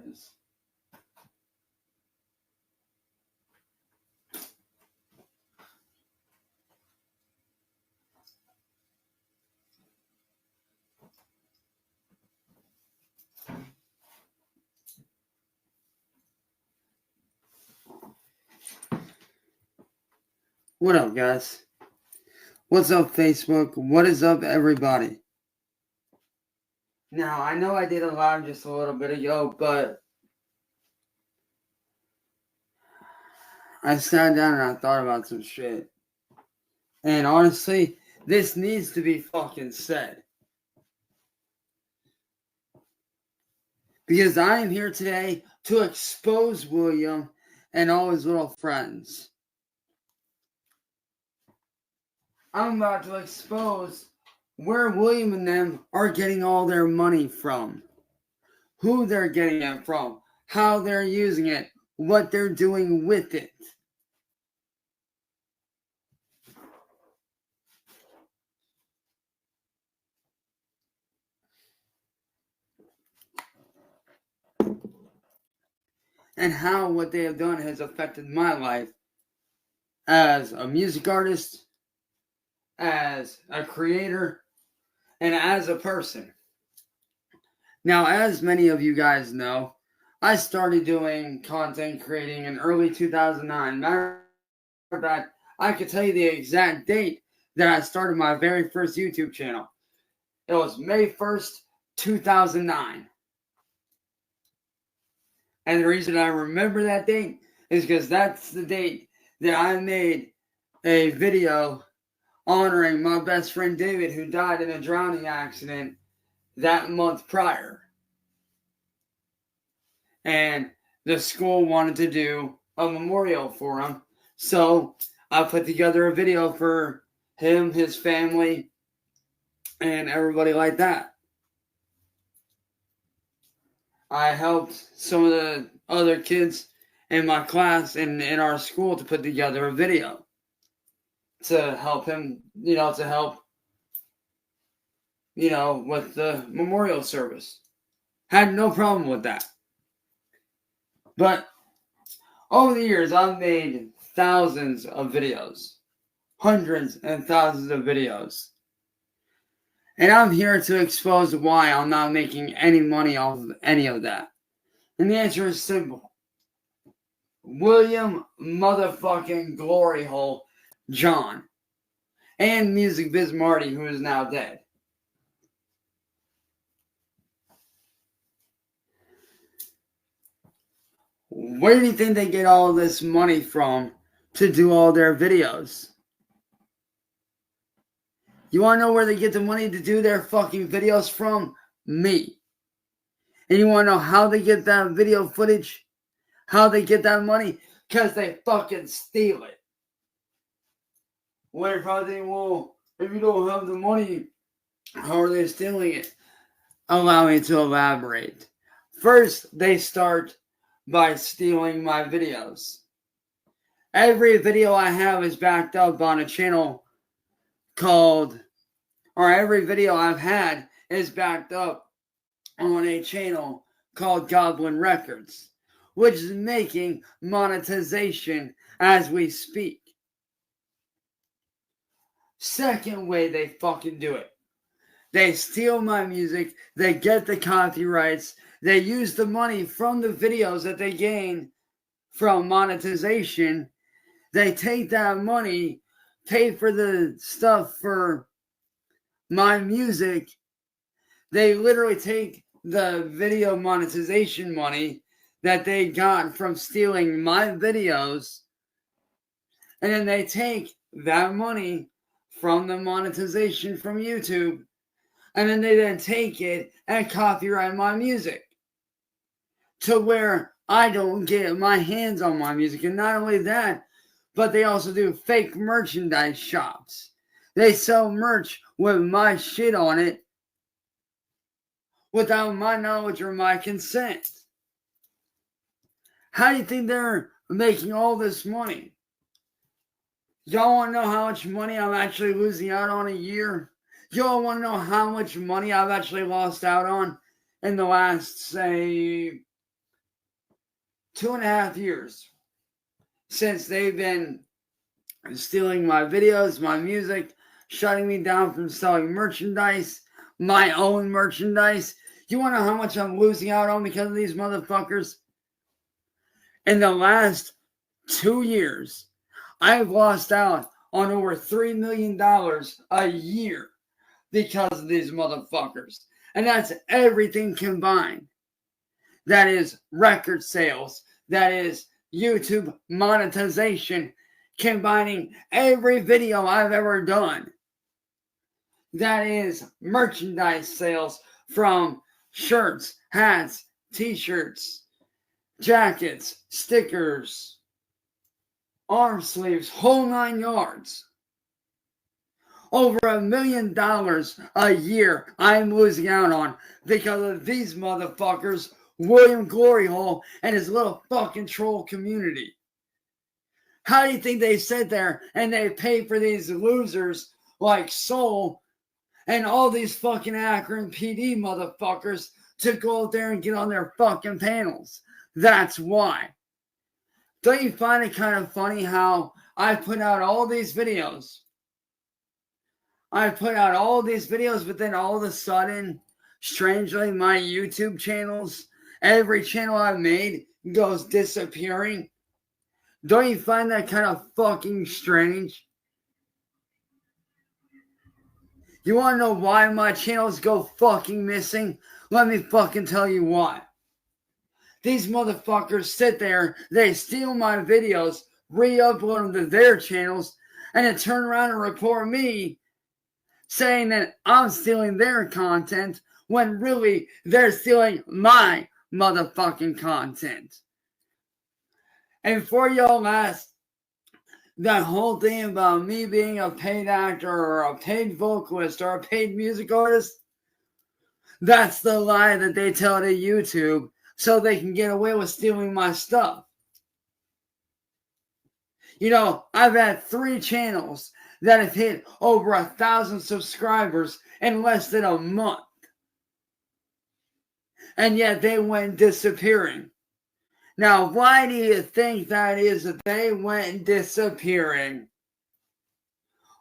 is. What up, guys? What's up, Facebook? What is up, everybody? Now, I know I did a live just a little bit ago, but I sat down and I thought about some shit. And honestly, this needs to be fucking said. Because I am here today to expose William and all his little friends. I'm about to expose where William and them are getting all their money from. Who they're getting it from. How they're using it. What they're doing with it. And how what they have done has affected my life as a music artist, as a creator, and as a person. Now, as many of you guys know, I started doing content creating in early 2009. Matter of fact, I could tell you the exact date that I started my very first YouTube channel. It was May 1st, 2009. And the reason I remember that date is because that's the date that I made a video honoring my best friend David, who died in a drowning accident that month prior. And the school wanted to do a memorial for him. So I put together a video for him, his family, and everybody like that. I helped some of the other kids in my class and in our school to put together a video to help him, with the memorial service. Had no problem with that. But over the years, I've made thousands of videos. Hundreds and thousands of videos. And I'm here to expose why I'm not making any money off of any of that. And the answer is simple. William motherfucking Glory Hole John. And Music Biz Marty, who is now dead. Where do you think they get all this money from to do all their videos? You want to know where they get the money to do their fucking videos from? Me. And you want to know how they get that video footage? How they get that money? Because they fucking steal it. Well, you're probably thinking, well, if you don't have the money, how are they stealing it? Allow me to elaborate. First, they start by stealing my videos. Every video I have is backed up on a channel every video I've had is backed up on a channel called Goblin Records, which is making monetization as we speak. Second way they fucking do it. They steal my music, they get the copyrights, they use the money from the videos that they gain from monetization. They take that money, pay for the stuff for my music. They literally take the video monetization money that they got from stealing my videos, and then they take that money from the monetization from YouTube, and then they take it and copyright my music to where I don't get my hands on my music. And not only that, but they also do fake merchandise shops. They sell merch with my shit on it without my knowledge or my consent. How do you think they're making all this money? Y'all want to know how much money I'm actually losing out on a year? Y'all want to know how much money I've actually lost out on in the last, say, 2.5 years since they've been stealing my videos, my music, shutting me down from selling merchandise, my own merchandise. You want to know how much I'm losing out on because of these motherfuckers? In the last 2 years, I've lost out on over $3 million a year because of these motherfuckers. And that's everything combined. That is record sales. That is YouTube monetization, combining every video I've ever done. That is merchandise sales from shirts, hats, t-shirts, jackets, stickers, arm sleeves, whole 9 yards. Over $1 million a year I'm losing out on because of these motherfuckers, William Gloryhole and his little fucking troll community. How do you think they sit there and they pay for these losers like Soul and all these fucking Akron PD motherfuckers to go out there and get on their fucking panels? That's why. Don't you find it kind of funny how I put out all these videos? But then all of a sudden, strangely, my YouTube channels, every channel I've made goes disappearing. Don't you find that kind of fucking strange? You want to know why my channels go fucking missing? Let me fucking tell you why. These motherfuckers sit there, they steal my videos, re-upload them to their channels, and then turn around and report me saying that I'm stealing their content when really they're stealing my motherfucking content. And for y'all ask, that whole thing about me being a paid actor or a paid vocalist or a paid music artist, that's the lie that they tell to YouTube so they can get away with stealing my stuff. You know, I've had 3 channels that have hit over 1,000 subscribers in less than a month. And yet they went disappearing. Now, why do you think that is that they went disappearing?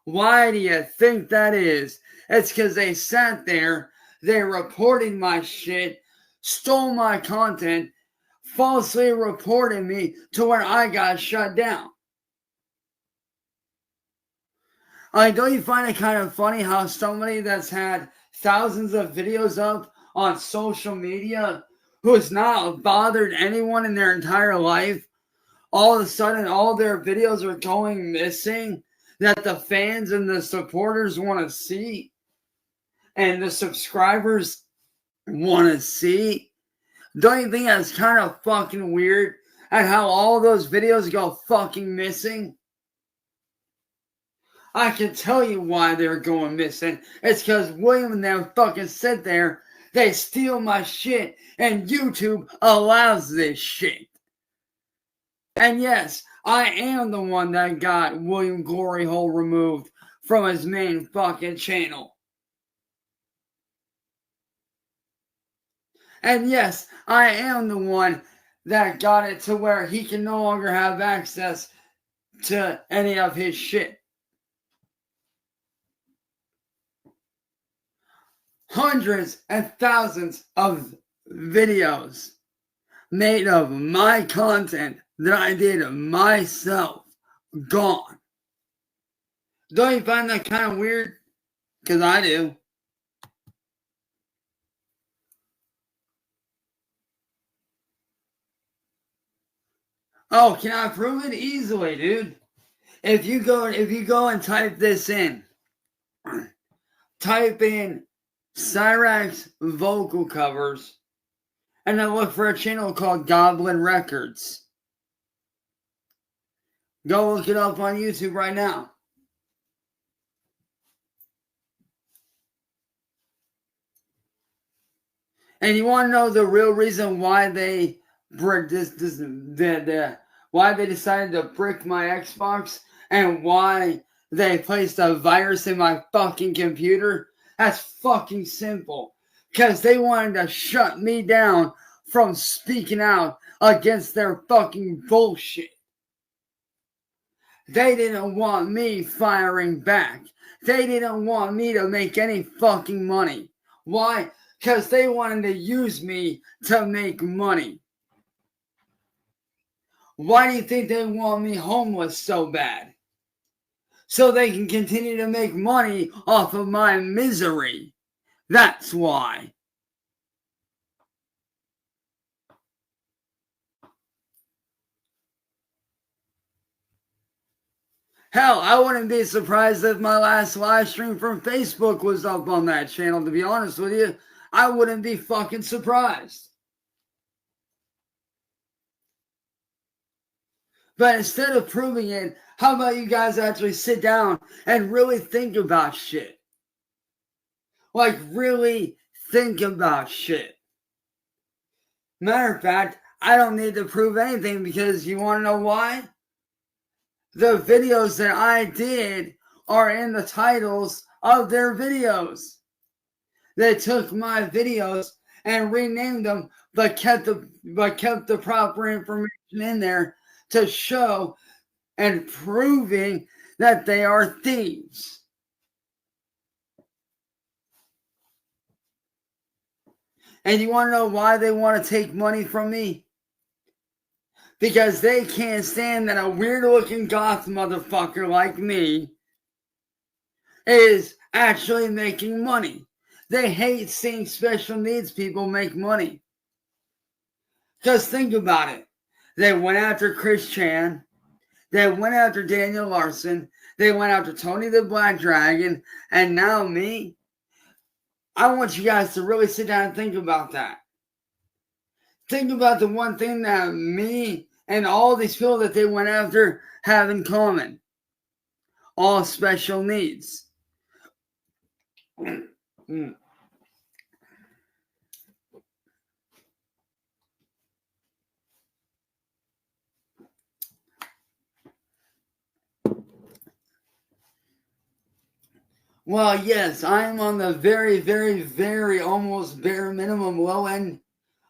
Why do you think that is? It's because they sat there, they reported my shit, stole my content, falsely reported me to where I got shut down. Don't you find it kind of funny how somebody that's had thousands of videos up on social media, who has not bothered anyone in their entire life, all of a sudden all their videos are going missing that the fans and the supporters want to see and the subscribers want to see? Don't you think that's kind of fucking weird at how all those videos go fucking missing? I can tell you why they're going missing. It's because William and them fucking sit there, they steal my shit, and YouTube allows this shit. And yes, I am the one that got William Gloryhole removed from his main fucking channel. And yes, I am the one that got it to where he can no longer have access to any of his shit. Hundreds and thousands of videos made of my content that I did myself gone. Don't you find that kind of weird? Because I do. Oh, can I prove it? Easily, dude. If you go and type this in, type in Cyraxx vocal covers, and then look for a channel called Goblin Records. Go look it up on YouTube right now. And you want to know the real reason why they why they decided to brick my Xbox and why they placed a virus in my fucking computer? That's fucking simple. Because they wanted to shut me down from speaking out against their fucking bullshit. They didn't want me firing back. They didn't want me to make any fucking money. Why? Because they wanted to use me to make money. Why do you think they want me homeless so bad? So they can continue to make money off of my misery. That's why. Hell, I wouldn't be surprised if my last live stream from Facebook was up on that channel, to be honest with you. I wouldn't be fucking surprised. But instead of proving it, how about you guys actually sit down and really think about shit? Like, really think about shit. Matter of fact, I don't need to prove anything because you want to know why? The videos that I did are in the titles of their videos. They took my videos and renamed them, but kept the proper information in there to show and proving that they are thieves. And you want to know why they want to take money from me? Because they can't stand that a weird-looking goth motherfucker like me is actually making money. They hate seeing special needs people make money. Just think about it. They went after Chris Chan. They went after Daniel Larson. They went after Tony the Black Dragon. And now me. I want you guys to really sit down and think about that. Think about the one thing that me and all these people that they went after have in common. All special needs. Well, yes, I am on the very, very, very almost bare minimum low end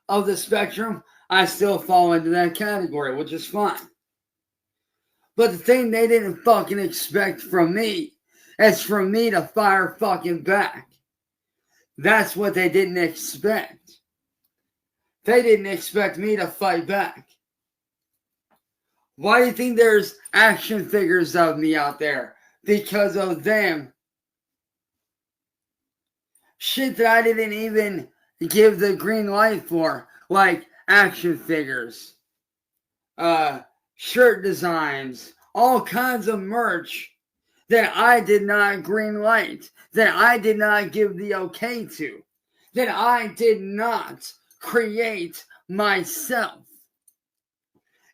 of the spectrum. I still fall into that category, which is fine. But the thing they didn't fucking expect from me is for me to fire fucking back. That's what they didn't expect. They didn't expect me to fight back. Why do you think there's action figures of me out there? Because of them. Shit that I didn't even give the green light for, like action figures, shirt designs, all kinds of merch that I did not green light, that I did not give the okay to, that I did not create myself.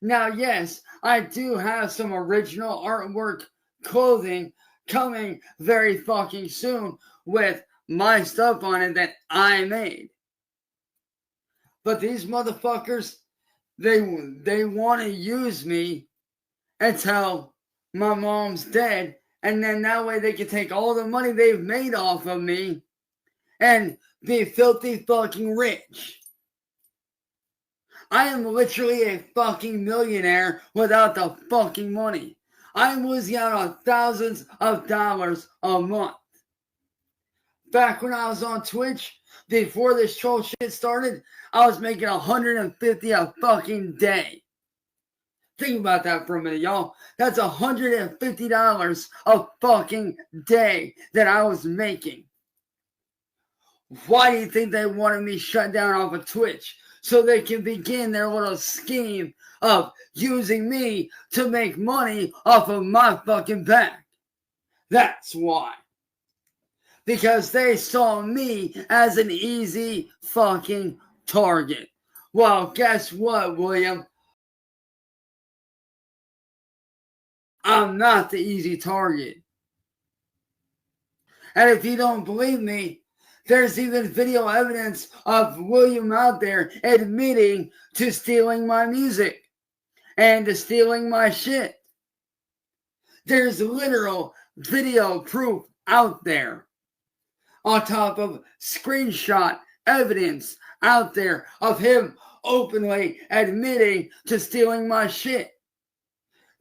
Now, yes, I do have some original artwork clothing coming very fucking soon with my stuff on it that I made. But these motherfuckers, they want to use me until my mom's dead, and then that way they can take all the money they've made off of me and be filthy fucking rich. I am literally a fucking millionaire without the fucking money. I'm losing out on thousands of dollars a month. Back when I was on Twitch, before this troll shit started, I was making $150 a fucking day. Think about that for a minute, y'all. That's $150 a fucking day that I was making. Why do you think they wanted me shut down off of Twitch? So they can begin their little scheme of using me to make money off of my fucking back. That's why. Because they saw me as an easy fucking target. Well, guess what, William? I'm not the easy target. And if you don't believe me, there's even video evidence of William out there admitting to stealing my music and to stealing my shit. There's literal video proof out there. On top of screenshot evidence out there of him openly admitting to stealing my shit.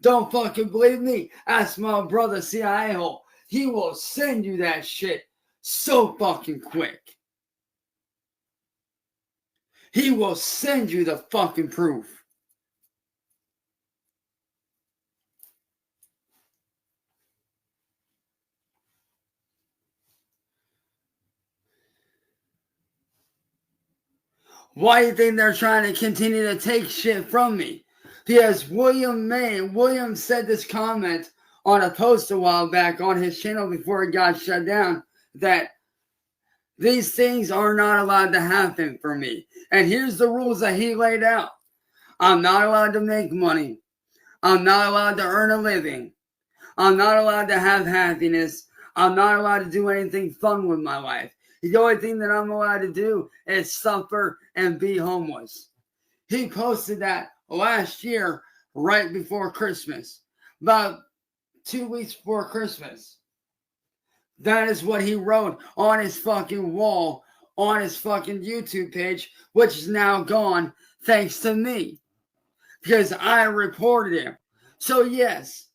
Don't fucking believe me? Ask my brother CIA hole. He will send you that shit so fucking quick. He will send you the fucking proof. Why do you think they're trying to continue to take shit from me? Because William said this comment on a post a while back on his channel before it got shut down, that these things are not allowed to happen for me. And here's the rules that he laid out. I'm not allowed to make money. I'm not allowed to earn a living. I'm not allowed to have happiness. I'm not allowed to do anything fun with my life. The only thing that I'm allowed to do is suffer and be homeless. He posted that last year, right before Christmas. About 2 weeks before Christmas. That is what he wrote on his fucking wall, on his fucking YouTube page, which is now gone thanks to me. Because I reported him. So yes,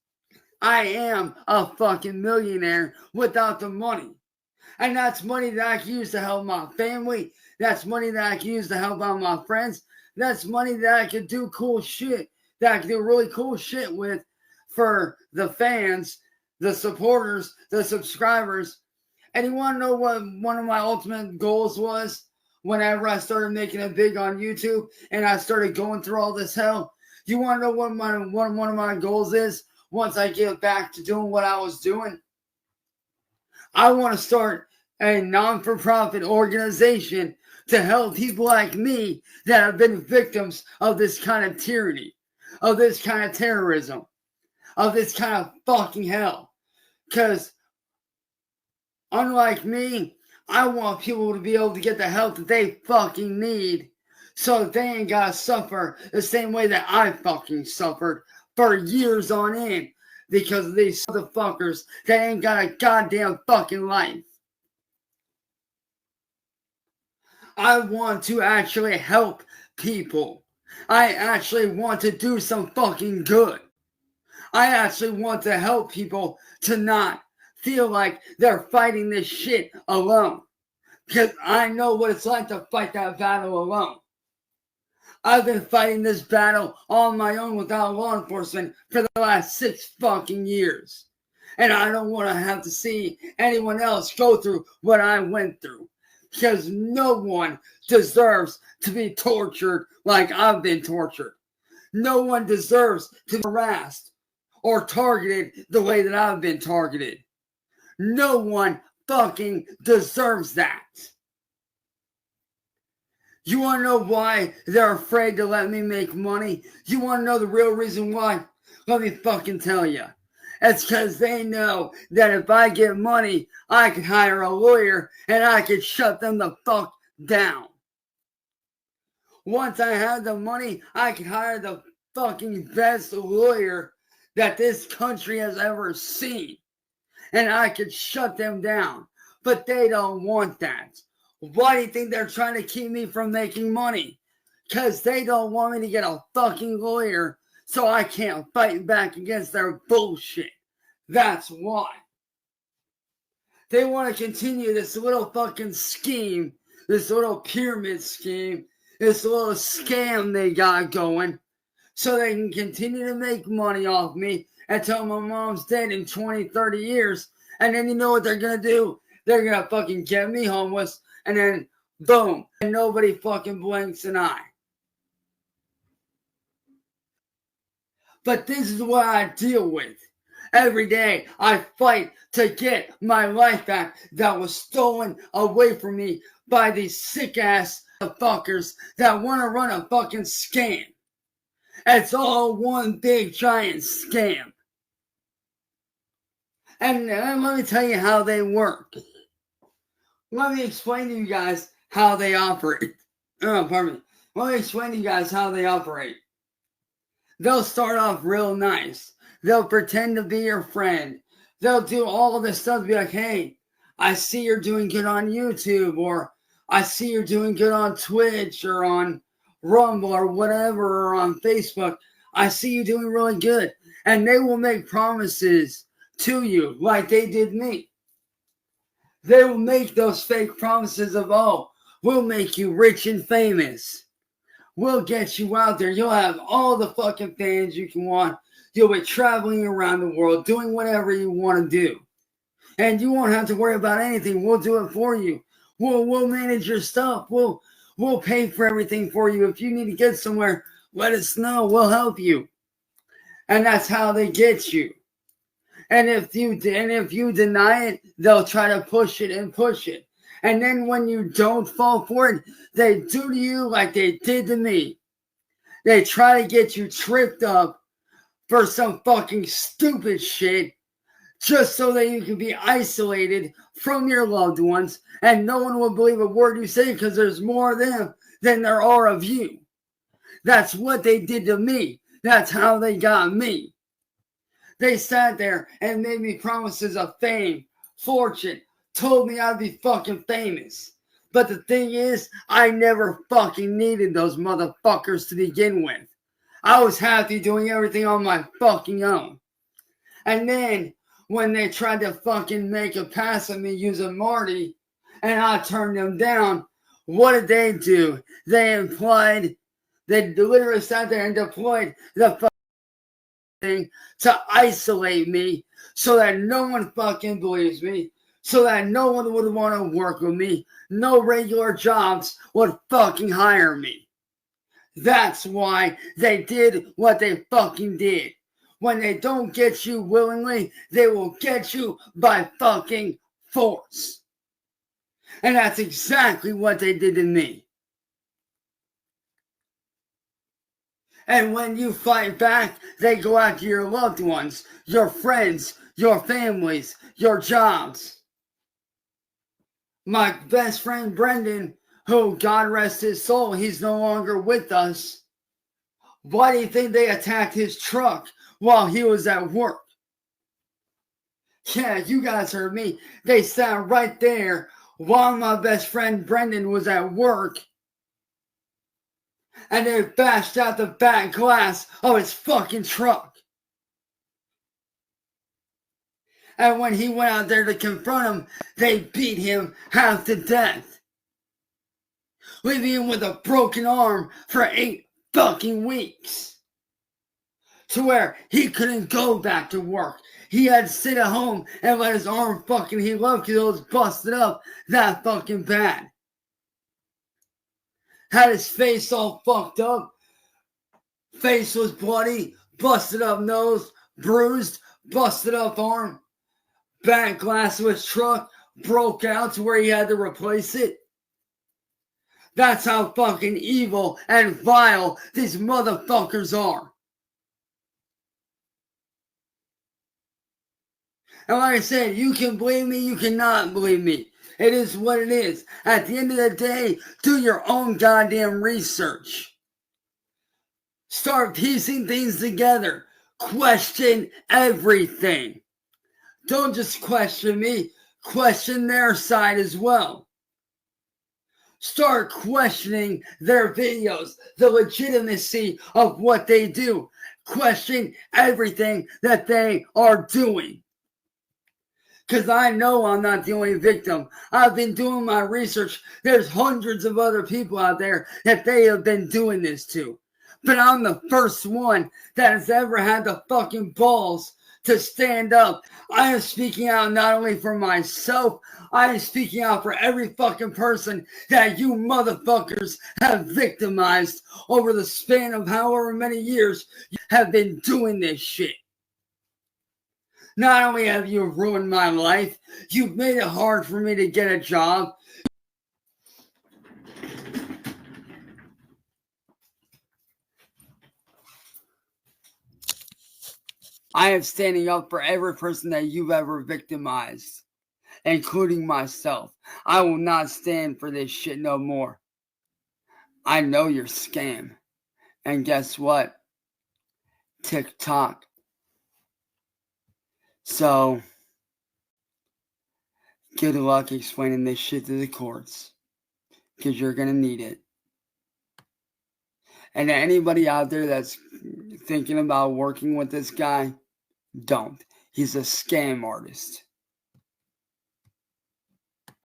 I am a fucking millionaire without the money. And that's money that I can use to help my family. That's money that I can use to help out my friends. That's money that I can do cool shit. That I can do really cool shit with for the fans, the supporters, the subscribers. And you want to know what one of my ultimate goals was? Whenever I started making it big on YouTube and I started going through all this hell. You want to know what one of my goals is once I get back to doing what I was doing? I want to start a non-for-profit organization to help people like me that have been victims of this kind of tyranny, of this kind of terrorism, of this kind of fucking hell. Because unlike me, I want people to be able to get the help that they fucking need so they ain't gotta suffer the same way that I fucking suffered for years on end because of these motherfuckers that ain't got a goddamn fucking life. I want to actually help people. I actually want to do some fucking good. I actually want to help people to not feel like they're fighting this shit alone. Because I know what it's like to fight that battle alone. I've been fighting this battle on my own without law enforcement for the last 6 fucking years. And I don't want to have to see anyone else go through what I went through. Because no one deserves to be tortured like I've been tortured. No one deserves to be harassed or targeted the way that I've been targeted. No one fucking deserves that. You want to know why they're afraid to let me make money? You want to know the real reason why? Let me fucking tell you. It's because they know that if I get money, I can hire a lawyer and I can shut them the fuck down. Once I have the money, I can hire the fucking best lawyer that this country has ever seen. And I could shut them down. But they don't want that. Why do you think they're trying to keep me from making money? Because they don't want me to get a fucking lawyer so I can't fight back against their bullshit. That's why. They want to continue this little fucking scheme, this little pyramid scheme, this little scam they got going so they can continue to make money off me until my mom's dead in 20, 30 years. And then you know what they're going to do? They're going to fucking get me homeless and then boom, and nobody fucking blinks an eye. But this is what I deal with. Every day I fight to get my life back that was stolen away from me by these sick-ass fuckers that want to run a fucking scam. It's all one big giant scam. And let me tell you how they work. Let me explain to you guys how they operate. Pardon me. Let me explain to you guys how they operate. They'll start off real nice. They'll pretend to be your friend. They'll do all this stuff. Be like, hey, I see you're doing good on YouTube. Or I see you're doing good on Twitch. Or on Rumble or whatever, or on Facebook, I see you doing really good. And they will make promises to you like they did me. They will make those fake promises of, oh, we'll make you rich and famous. We'll get you out there. You'll have all the fucking fans you can want. You'll be traveling around the world, doing whatever you want to do. And you won't have to worry about anything. We'll do it for you. We'll manage your stuff. We'll pay for everything for you. If you need to get somewhere, let us know. We'll help you. And that's how they get you. And if you deny it, they'll try to push it and push it. And then when you don't fall for it, they do to you like they did to me. They try to get you tripped up for some fucking stupid shit just so that you can be isolated from your loved ones and no one will believe a word you say because there's more of them than there are of you. That's what they did to me. That's how they got me. They sat there and made me promises of fame, fortune, told me I'd be fucking famous. But the thing is, I never fucking needed those motherfuckers to begin with. I was happy doing everything on my fucking own. And then, when they tried to fucking make a pass at me using Marty, and I turned them down, what did they do? They literally sat there and deployed the fucking thing to isolate me so that no one fucking believes me, so that no one would want to work with me. No regular jobs would fucking hire me. That's why they did what they fucking did. When they don't get you willingly, they will get you by fucking force. And that's exactly what they did to me. And when you fight back, they go after your loved ones, your friends, your families, your jobs. My best friend Brendan, who, God rest his soul, he's no longer with us. Why do you think they attacked his truck while he was at work? Yeah, you guys heard me. They sat right there while my best friend Brendan was at work. And they bashed out the back glass of his fucking truck. And when he went out there to confront him, they beat him half to death, leaving him with a broken arm for 8 fucking weeks. To where he couldn't go back to work. He had to sit at home and let his arm fucking heal up because it was busted up that fucking bad. Had his face all fucked up. Face was bloody, busted up nose, bruised, busted up arm. Back glass of his truck broke out to where he had to replace it. That's how fucking evil and vile these motherfuckers are. And like I said, you can believe me, you cannot believe me. It is what it is. At the end of the day, do your own goddamn research. Start piecing things together. Question everything. Don't just question me, question their side as well. Start questioning their videos, the legitimacy of what they do. Question everything that they are doing. Because I know I'm not the only victim. I've been doing my research. There's hundreds of other people out there that they have been doing this to. But I'm the first one that has ever had the fucking balls to stand up. I am speaking out not only for myself, I am speaking out for every fucking person that you motherfuckers have victimized over the span of however many years you have been doing this shit. Not only have you ruined my life, you've made it hard for me to get a job. I am standing up for every person that you've ever victimized, including myself. I will not stand for this shit no more. I know you're scam. And guess what? TikTok. So, good luck explaining this shit to the courts, because you're going to need it. And anybody out there that's thinking about working with this guy, don't. He's a scam artist.